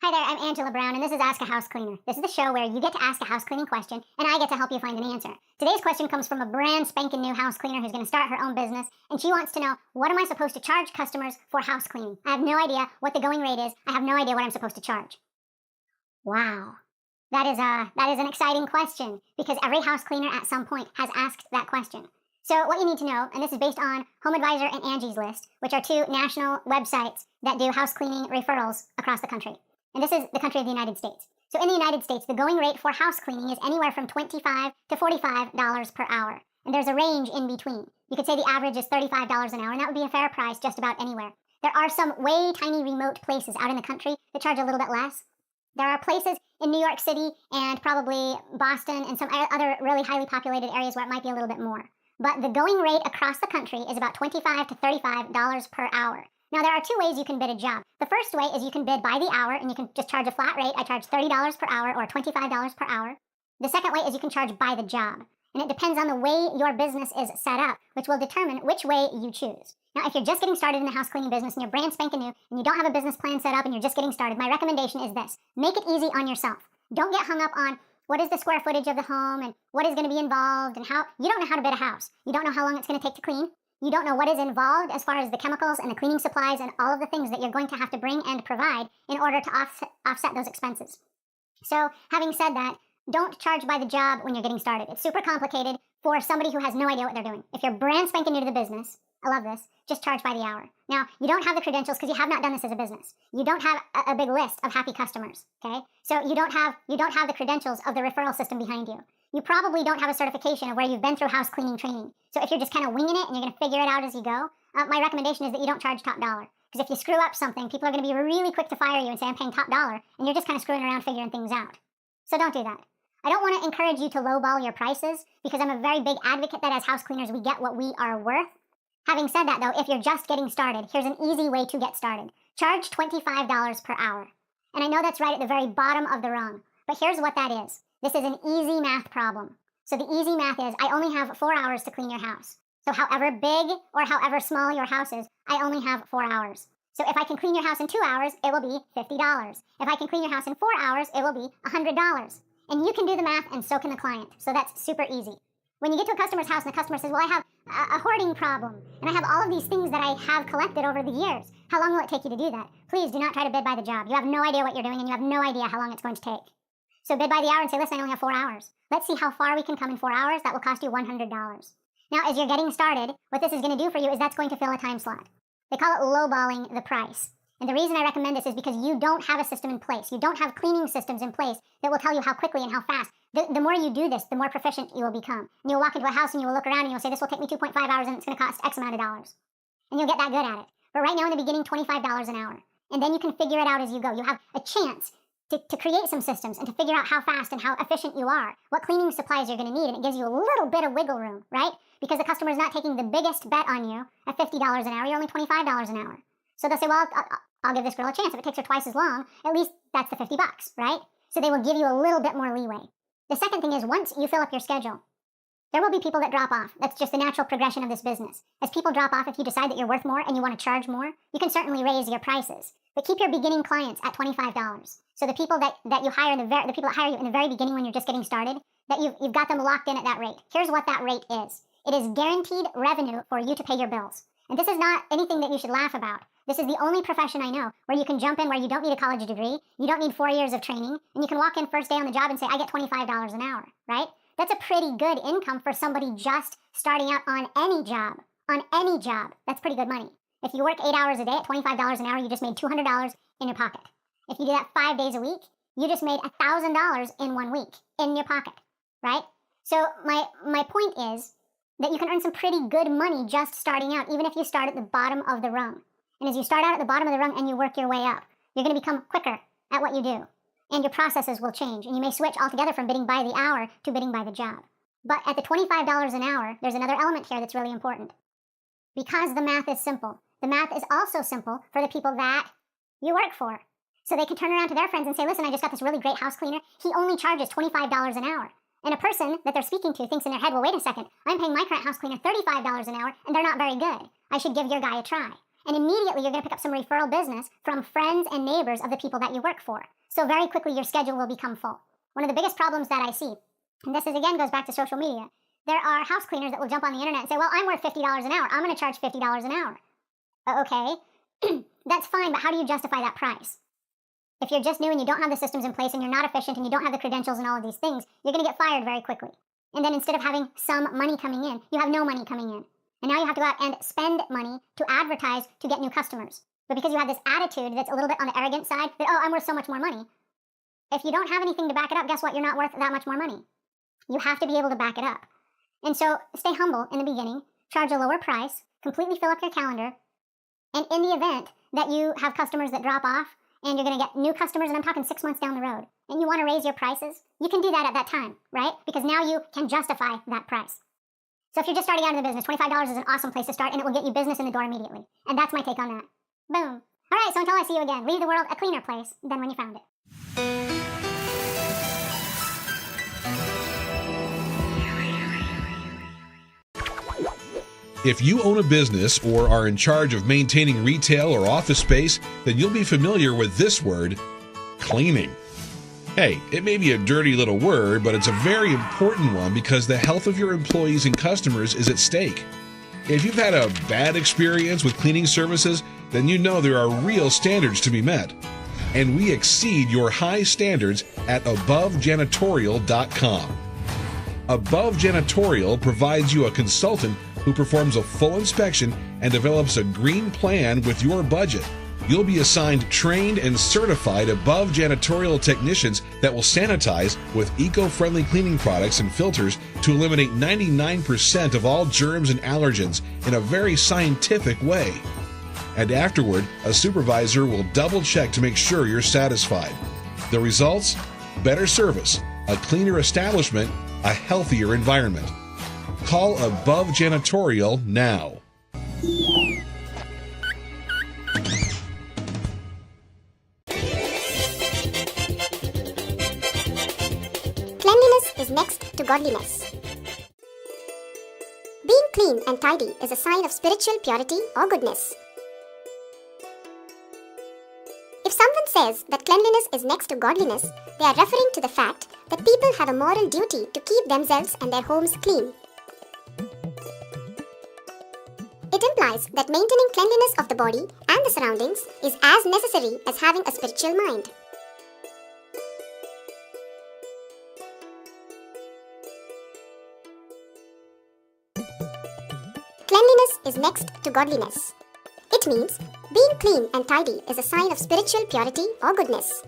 Hi there, I'm Angela Brown, and this is Ask a House Cleaner. This is the show where you get to ask a house cleaning question, and I get to help you find an answer. Today's question comes from a brand spanking new house cleaner who's going to start her own business, and she wants to know, what am I supposed to charge customers for house cleaning? I have no idea what the going rate is. I have no idea what I'm supposed to charge. Wow. That is an exciting question, because every house cleaner at some point has asked that question. So what you need to know, and this is based on HomeAdvisor and Angie's List, which are two national websites that do house cleaning referrals across the country. And this is the country of the United States. So in the United States, the going rate for house cleaning is anywhere from $25 to $45 per hour. And there's a range in between. You could say the average is $35 an hour, and that would be a fair price just about anywhere. There are some way tiny remote places out in the country that charge a little bit less. There are places in New York City and probably Boston and some other really highly populated areas where it might be a little bit more. But the going rate across the country is about $25 to $35 per hour. Now, there are two ways you can bid a job. The first way is you can bid by the hour, and you can just charge a flat rate. I charge $30 per hour or $25 per hour. The second way is you can charge by the job. And it depends on the way your business is set up, which will determine which way you choose. Now, if you're just getting started in the house cleaning business and you're brand spanking new and you don't have a business plan set up and you're just getting started, my recommendation is this. Make it easy on yourself. Don't get hung up on what is the square footage of the home and what is going to be involved and how. You don't know how to bid a house. You don't know how long it's going to take to clean. You don't know what is involved as far as the chemicals and the cleaning supplies and all of the things that you're going to have to bring and provide in order to offset those expenses. So, having said that, don't charge by the job when you're getting started. It's super complicated for somebody who has no idea what they're doing. If you're brand spanking new to the business, I love this, just charge by the hour. Now, you don't have the credentials because you have not done this as a business. You don't have a big list of happy customers, okay? So you don't have the credentials of the referral system behind you. You probably don't have a certification of where you've been through house cleaning training. So if you're just kind of winging it and you're going to figure it out as you go, my recommendation is that you don't charge top dollar. Because if you screw up something, people are going to be really quick to fire you and say, I'm paying top dollar, and you're just kind of screwing around figuring things out. So don't do that. I don't want to encourage you to lowball your prices because I'm a very big advocate that as house cleaners we get what we are worth. Having said that, though, if you're just getting started, here's an easy way to get started. Charge $25 per hour. And I know that's right at the very bottom of the rung, but here's what that is. This is an easy math problem. So the easy math is I only have 4 hours to clean your house. So however big or however small your house is, I only have 4 hours. So if I can clean your house in 2 hours, it will be $50. If I can clean your house in 4 hours, it will be $100. And you can do the math and so can the client. So that's super easy. When you get to a customer's house and the customer says, well, I have a hoarding problem, and I have all of these things that I have collected over the years. How long will it take you to do that? Please do not try to bid by the job. You have no idea what you're doing, and you have no idea how long it's going to take. So bid by the hour and say, listen, I only have 4 hours. Let's see how far we can come in 4 hours. That will cost you $100. Now, as you're getting started, what this is going to do for you is that's going to fill a time slot. They call it lowballing the price. And the reason I recommend this is because you don't have a system in place. You don't have cleaning systems in place that will tell you how quickly and how fast. The more you do this, the more proficient you will become. And you'll walk into a house and you will look around and you'll say, this will take me 2.5 hours and it's going to cost X amount of dollars. And you'll get that good at it. But right now in the beginning, $25 an hour. And then you can figure it out as you go. You have a chance to create some systems and to figure out how fast and how efficient you are, what cleaning supplies you're going to need, and it gives you a little bit of wiggle room, right? Because the customer is not taking the biggest bet on you at $50 an hour, you're only $25 an hour. So they'll say, well, I'll give this girl a chance. If it takes her twice as long, at least that's the $50, right? So they will give you a little bit more leeway. The second thing is once you fill up your schedule, there will be people that drop off. That's just the natural progression of this business. As people drop off, if you decide that you're worth more and you want to charge more, you can certainly raise your prices. But keep your beginning clients at $25. So the people that you hire, the people that hire you in the very beginning when you're just getting started, that you've got them locked in at that rate. Here's what that rate is. It is guaranteed revenue for you to pay your bills. And this is not anything that you should laugh about. This is the only profession I know where you can jump in where you don't need a college degree, you don't need 4 years of training, and you can walk in first day on the job and say, I get $25 an hour, right? That's a pretty good income for somebody just starting out on any job. On any job, that's pretty good money. If you work 8 hours a day at $25 an hour, you just made $200 in your pocket. If you do that 5 days a week, you just made $1,000 in 1 week in your pocket, right? So my point is that you can earn some pretty good money just starting out, even if you start at the bottom of the rung. And as you start out at the bottom of the rung and you work your way up, you're going to become quicker at what you do. And your processes will change. And you may switch altogether from bidding by the hour to bidding by the job. But at the $25 an hour, there's another element here that's really important. Because the math is simple. The math is also simple for the people that you work for. So they can turn around to their friends and say, listen, I just got this really great house cleaner. He only charges $25 an hour. And a person that they're speaking to thinks in their head, well, wait a second. I'm paying my current house cleaner $35 an hour, and they're not very good. I should give your guy a try. And immediately you're going to pick up some referral business from friends and neighbors of the people that you work for. So very quickly your schedule will become full. One of the biggest problems that I see, and this is again goes back to social media, there are house cleaners that will jump on the internet and say, well, I'm worth $50 an hour. I'm going to charge $50 an hour. Okay, that's fine, but how do you justify that price? If you're just new and you don't have the systems in place and you're not efficient and you don't have the credentials and all of these things, you're going to get fired very quickly. And then instead of having some money coming in, you have no money coming in. And now you have to go out and spend money to advertise to get new customers. But because you have this attitude that's a little bit on the arrogant side, that, oh, I'm worth so much more money. If you don't have anything to back it up, guess what? You're not worth that much more money. You have to be able to back it up. And so stay humble in the beginning, charge a lower price, completely fill up your calendar, and in the event that you have customers that drop off and you're going to get new customers, and I'm talking 6 months down the road, and you want to raise your prices, you can do that at that time, right? Because now you can justify that price. So if you're just starting out in the business, $25 is an awesome place to start, and it will get you business in the door immediately. And that's my take on that. Boom. All right, so until I see you again, leave the world a cleaner place than when you found it. If you own a business or are in charge of maintaining retail or office space, then you'll be familiar with this word, cleaning. Hey, it may be a dirty little word, but it's a very important one because the health of your employees and customers is at stake. If you've had a bad experience with cleaning services, then you know there are real standards to be met. And we exceed your high standards at AboveJanitorial.com. Above Janitorial provides you a consultant who performs a full inspection and develops a green plan with your budget. You'll be assigned trained and certified above janitorial technicians that will sanitize with eco-friendly cleaning products and filters to eliminate 99% of all germs and allergens in a very scientific way. And afterward, a supervisor will double check to make sure you're satisfied. The results? Better service, a cleaner establishment, a healthier environment. Call Above Janitorial now. Cleanliness is next to godliness. Being clean and tidy is a sign of spiritual purity or goodness. If someone says that cleanliness is next to godliness, they are referring to the fact that people have a moral duty to keep themselves and their homes clean. It implies that maintaining cleanliness of the body and the surroundings is as necessary as having a spiritual mind. Cleanliness is next to godliness. It means being clean and tidy is a sign of spiritual purity or goodness.